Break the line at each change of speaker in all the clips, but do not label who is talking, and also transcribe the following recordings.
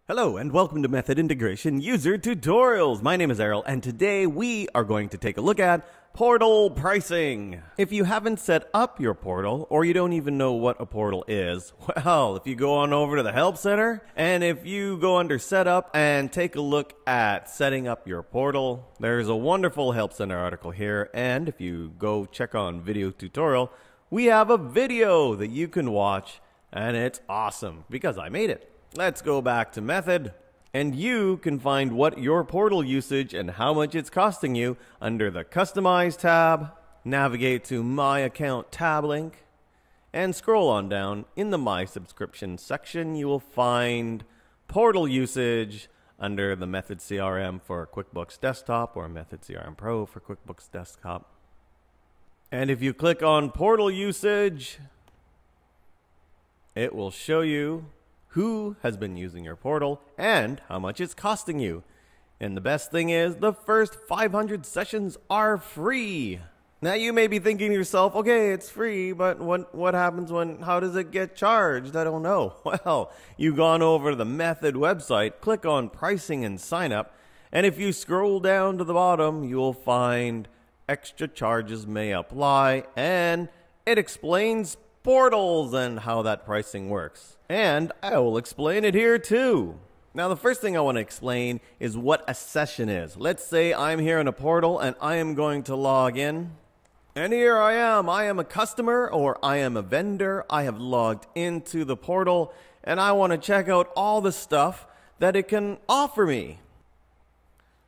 Hello and welcome to Method Integration User Tutorials. My name is Errol and today we are going to take a look at portal pricing. If you haven't set up your portal or you don't even know what a portal is, well, if you go on over to the Help Center and if you go under Setup and take a look at setting up your portal, there's a wonderful Help Center article here, and if you go check on Video Tutorial, we have a video that you can watch and it's awesome because I made it. Let's go back to Method, and you can find what your portal usage and how much it's costing you under the Customize tab. Navigate to My Account tab link, and scroll on down. In the My Subscription section, you will find portal usage under the Method CRM for QuickBooks Desktop or Method CRM Pro for QuickBooks Desktop. And if you click on portal usage, it will show you who has been using your portal and how much it's costing you. And the best thing is the first 500 sessions are free. Now you may be thinking to yourself, okay, it's free, but what happens how does it get charged? I don't know. Well, you've gone over to the Method website, click on pricing and sign up, and if you scroll down to the bottom, you'll find extra charges may apply, and it explains portals and how that pricing works. And I will explain it here too. Now the first thing I want to explain is what a session is. Let's say I'm here in a portal and I am going to log in. And here I am a customer or I am a vendor. I have logged into the portal and I want to check out all the stuff that it can offer me.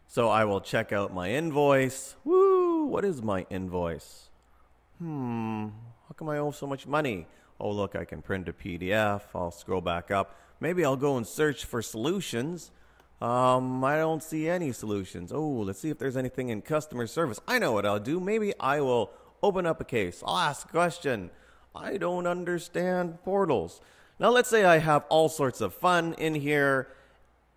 So I will check out my invoice. Woo, what is my invoice? How come I owe so much money? Oh, look, I can print a PDF. I'll scroll back up. Maybe I'll go and search for solutions. I don't see any solutions. Oh, let's see if there's anything in customer service. I know what I'll do. Maybe I will open up a case. I'll ask a question. I don't understand portals. Now, let's say I have all sorts of fun in here.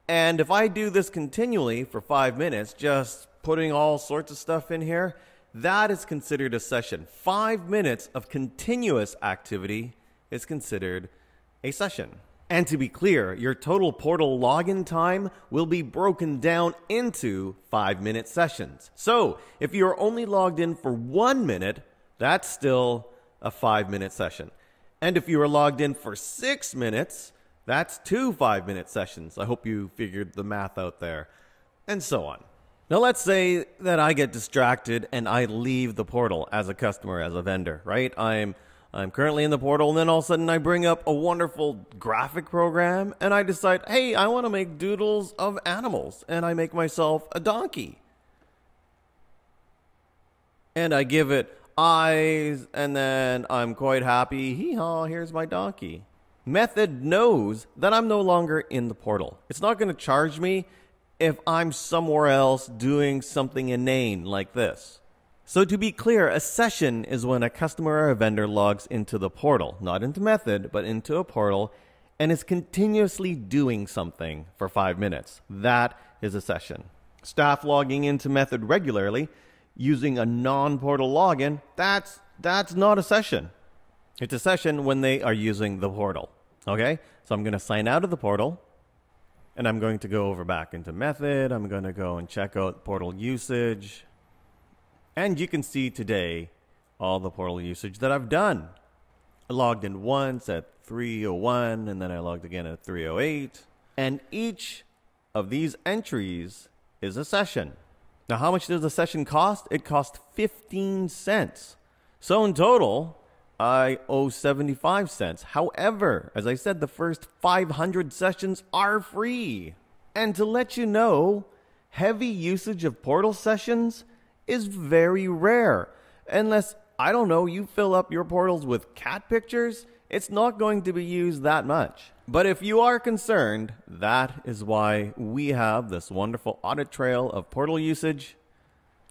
And if I do this continually for 5 minutes, just putting all sorts of stuff in here, that is considered a session. 5 minutes of continuous activity is considered a session. And to be clear, your total portal login time will be broken down into 5-minute sessions. So if you're only logged in for 1 minute, that's still a 5-minute session. And if you are logged in for 6 minutes, that's 2 5-minute sessions. I hope you figured the math out there. And so on. Now let's say that I get distracted and I leave the portal as a customer, as a vendor, right? I'm currently in the portal and then all of a sudden I bring up a wonderful graphic program and I decide, hey, I want to make doodles of animals, and I make myself a donkey. And I give it eyes and then I'm quite happy. Hee-haw, here's my donkey. Method knows that I'm no longer in the portal. It's not going to charge me if I'm somewhere else doing something inane like this. So to be clear, a session is when a customer or a vendor logs into the portal, not into Method, but into a portal, and is continuously doing something for 5 minutes. That is a session. Staff logging into Method regularly using a non-portal login, that's not a session. It's a session when they are using the portal. Okay? So I'm going to sign out of the portal. And I'm going to go over back into Method. I'm going to go and check out portal usage. And you can see today all the portal usage that I've done. I logged in once at 3:01 and then I logged again at 3:08. And each of these entries is a session. Now, how much does a session cost? It costs 15 cents. So in total, I owe 75 cents. However, as I said, the first 500 sessions are free. And to let you know, heavy usage of portal sessions is very rare. Unless, I don't know, you fill up your portals with cat pictures, it's not going to be used that much. But if you are concerned, that is why we have this wonderful audit trail of portal usage.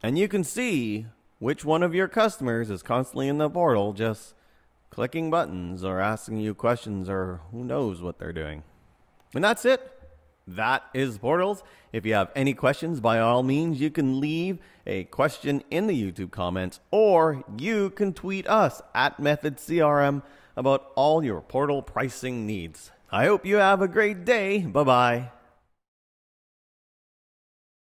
And you can see which one of your customers is constantly in the portal just clicking buttons or asking you questions or who knows what they're doing. And that's it. That is portals. If you have any questions, by all means, you can leave a question in the YouTube comments or you can tweet us at MethodCRM about all your portal pricing needs. I hope you have a great day. Bye-bye.